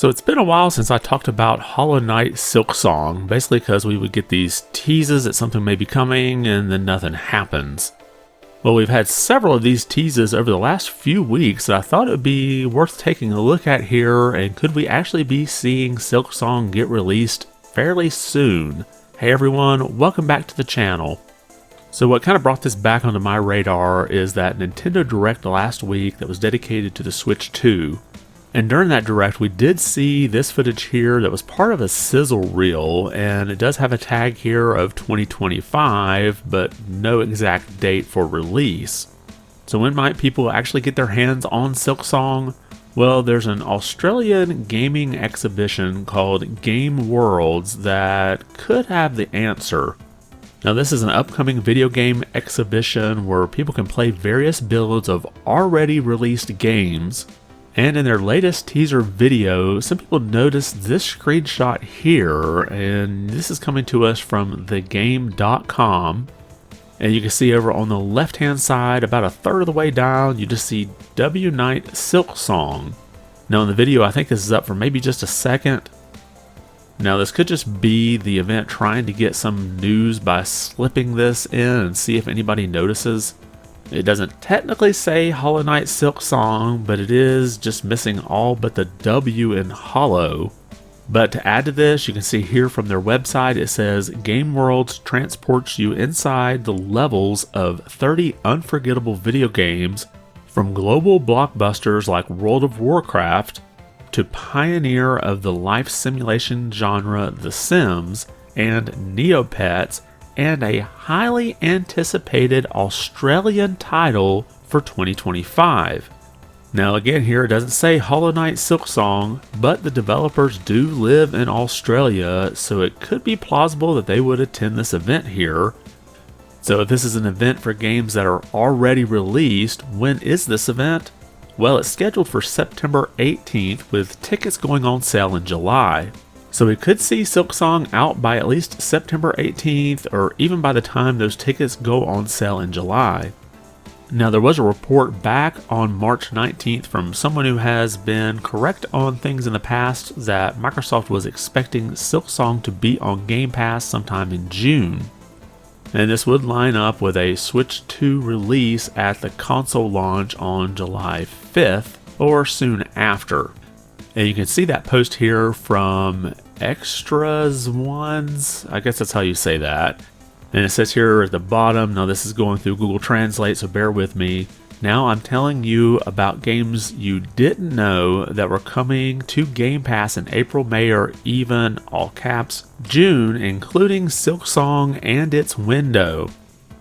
So it's been a while since I talked about Hollow Knight Silksong, basically because we would get these teases that something may be coming and then nothing happens. Well, we've had several of these teases over the last few weeks that I thought it would be worth taking a look at here, and could we actually be seeing Silksong get released fairly soon? Hey everyone, welcome back to the channel. So what kind of brought this back onto my radar is that Nintendo Direct last week that was dedicated to the Switch 2. And during that Direct, we did see this footage here that was part of a sizzle reel, and it does have a tag here of 2025, but no exact date for release. So when might people actually get their hands on Silksong? Well, there's an Australian gaming exhibition called Game Worlds that could have the answer. Now this is an upcoming video game exhibition where people can play various builds of already released games. And in their latest teaser video, some people noticed this screenshot here, and this is coming to us from thegame.com. And you can see over on the left-hand side, about a third of the way down, you just see W Knight Silksong. Now in the video, I think this is up for maybe just a second. Now this could just be the event trying to get some news by slipping this in and see if anybody notices. It doesn't technically say Hollow Knight Silksong, but it is just missing all but the W in Hollow. But to add to this, you can see here from their website, it says Game Worlds transports you inside the levels of 30 unforgettable video games, from global blockbusters like World of Warcraft to pioneer of the life simulation genre The Sims and Neopets, and a highly anticipated Australian title for 2025. Now again here it doesn't say Hollow Knight Silksong, but the developers do live in Australia, so it could be plausible that they would attend this event here. So if this is an event for games that are already released, when is this event? Well, it's scheduled for September 18th with tickets going on sale in July. So we could see Silksong out by at least September 18th, or even by the time those tickets go on sale in July. Now there was a report back on March 19th from someone who has been correct on things in the past that Microsoft was expecting Silksong to be on Game Pass sometime in June. And this would line up with a Switch 2 release at the console launch on July 5th, or soon after. And you can see that post here from Extras Ones. I guess that's how you say that. And it says here at the bottom, now this is going through Google Translate, so bear with me. Now I'm telling you about games you didn't know that were coming to Game Pass in April, May, or even, all caps, June, including Silksong and its window.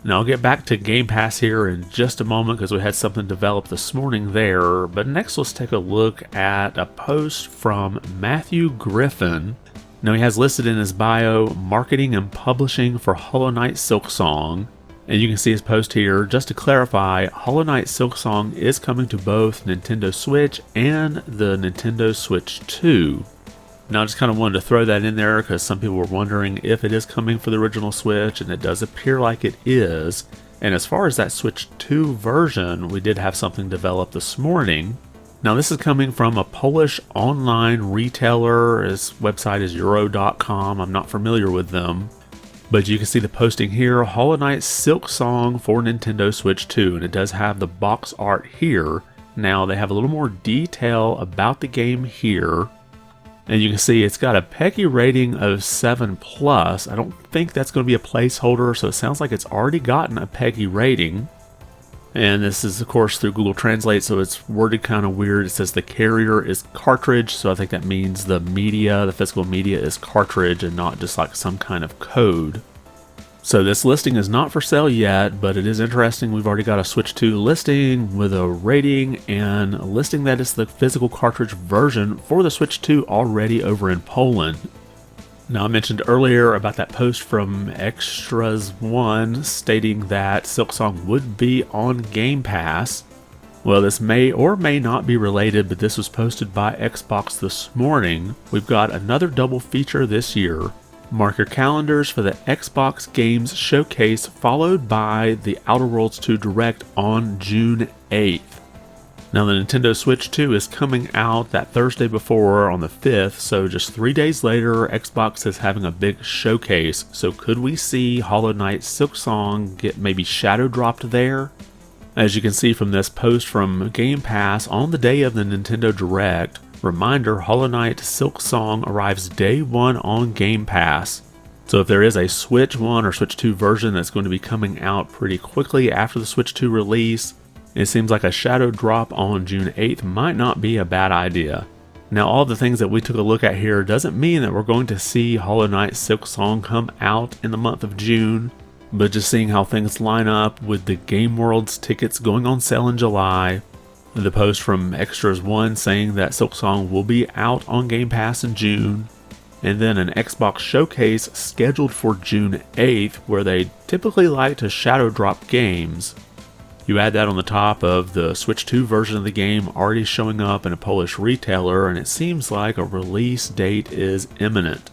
Now I'll get back to Game Pass here in just a moment because we had something developed this morning there, but next let's take a look at a post from Matthew Griffin. Now he has listed in his bio, marketing and publishing for Hollow Knight Silksong, and you can see his post here. Just to clarify, Hollow Knight Silksong is coming to both Nintendo Switch and the Nintendo Switch 2. Now I just kind of wanted to throw that in there because some people were wondering if it is coming for the original Switch, and it does appear like it is. And as far as that Switch 2 version, we did have something developed this morning. Now this is coming from a Polish online retailer. His website is euro.com. I'm not familiar with them. But you can see the posting here, Hollow Knight Silksong for Nintendo Switch 2, and it does have the box art here. Now they have a little more detail about the game here. And you can see it's got a PEGI rating of 7+. I don't think that's going to be a placeholder, so it sounds like it's already gotten a PEGI rating. And this is, of course, through Google Translate, so it's worded kind of weird. It says the carrier is cartridge, so I think that means the media, the physical media, is cartridge and not just like some kind of code. So this listing is not for sale yet, but it is interesting. We've already got a Switch 2 listing with a rating and a listing that is the physical cartridge version for the Switch 2 already over in Poland. Now I mentioned earlier about that post from Extras One stating that Silksong would be on Game Pass. Well, this may or may not be related, but this was posted by Xbox this morning. We've got another double feature this year. Mark your calendars for the Xbox Games Showcase, followed by the Outer Worlds 2 Direct on June 8th. Now the Nintendo Switch 2 is coming out that Thursday before on the 5th, so just 3 days later, Xbox is having a big showcase. So could we see Hollow Knight Silksong get maybe shadow dropped there? As you can see from this post from Game Pass, on the day of the Nintendo Direct, reminder, Hollow Knight Silksong arrives day 1 on Game Pass. So if there is a Switch 1 or Switch 2 version that's going to be coming out pretty quickly after the Switch 2 release, it seems like a shadow drop on June 8th might not be a bad idea. Now all the things that we took a look at here doesn't mean that we're going to see Hollow Knight Silksong come out in the month of June, but just seeing how things line up with the Game World's tickets going on sale in July, the post from Extras 1 saying that Silksong will be out on Game Pass in June, and then an Xbox showcase scheduled for June 8th where they typically like to shadow drop games. You add that on the top of the Switch 2 version of the game already showing up in a Polish retailer, and it seems like a release date is imminent.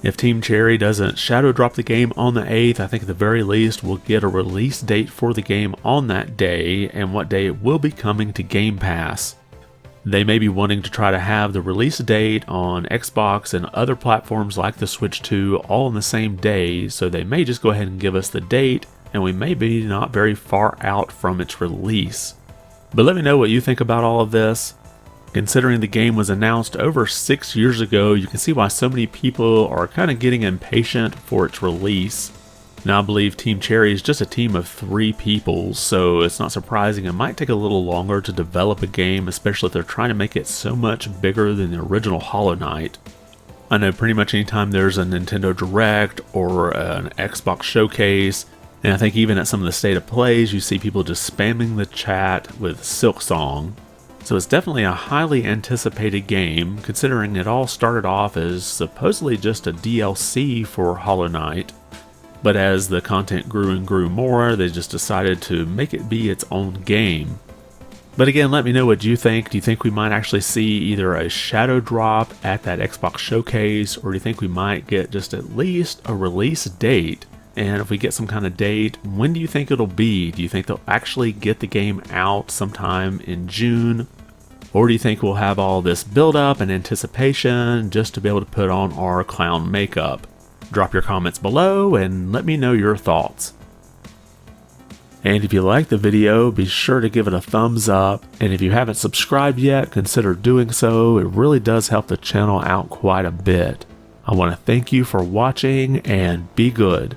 If Team Cherry doesn't shadow drop the game on the 8th, I think at the very least we'll get a release date for the game on that day and what day it will be coming to Game Pass. They may be wanting to try to have the release date on Xbox and other platforms like the Switch 2 all on the same day, so they may just go ahead and give us the date, and we may be not very far out from its release. But let me know what you think about all of this. Considering the game was announced over 6 years ago, you can see why so many people are kind of getting impatient for its release. Now I believe Team Cherry is just a team of 3 people, so it's not surprising it might take a little longer to develop a game, especially if they're trying to make it so much bigger than the original Hollow Knight. I know pretty much anytime there's a Nintendo Direct or an Xbox showcase, and I think even at some of the state of plays, you see people just spamming the chat with Silksong. So it's definitely a highly anticipated game, considering it all started off as supposedly just a DLC for Hollow Knight. But as the content grew and grew more, they just decided to make it be its own game. But again, let me know what you think. Do you think we might actually see either a shadow drop at that Xbox showcase, or do you think we might get just at least a release date? And if we get some kind of date, when do you think it'll be? Do you think they'll actually get the game out sometime in June? Or do you think we'll have all this build up and anticipation just to be able to put on our clown makeup? Drop your comments below and let me know your thoughts. And if you liked the video, be sure to give it a thumbs up. And if you haven't subscribed yet, consider doing so. It really does help the channel out quite a bit. I want to thank you for watching and be good.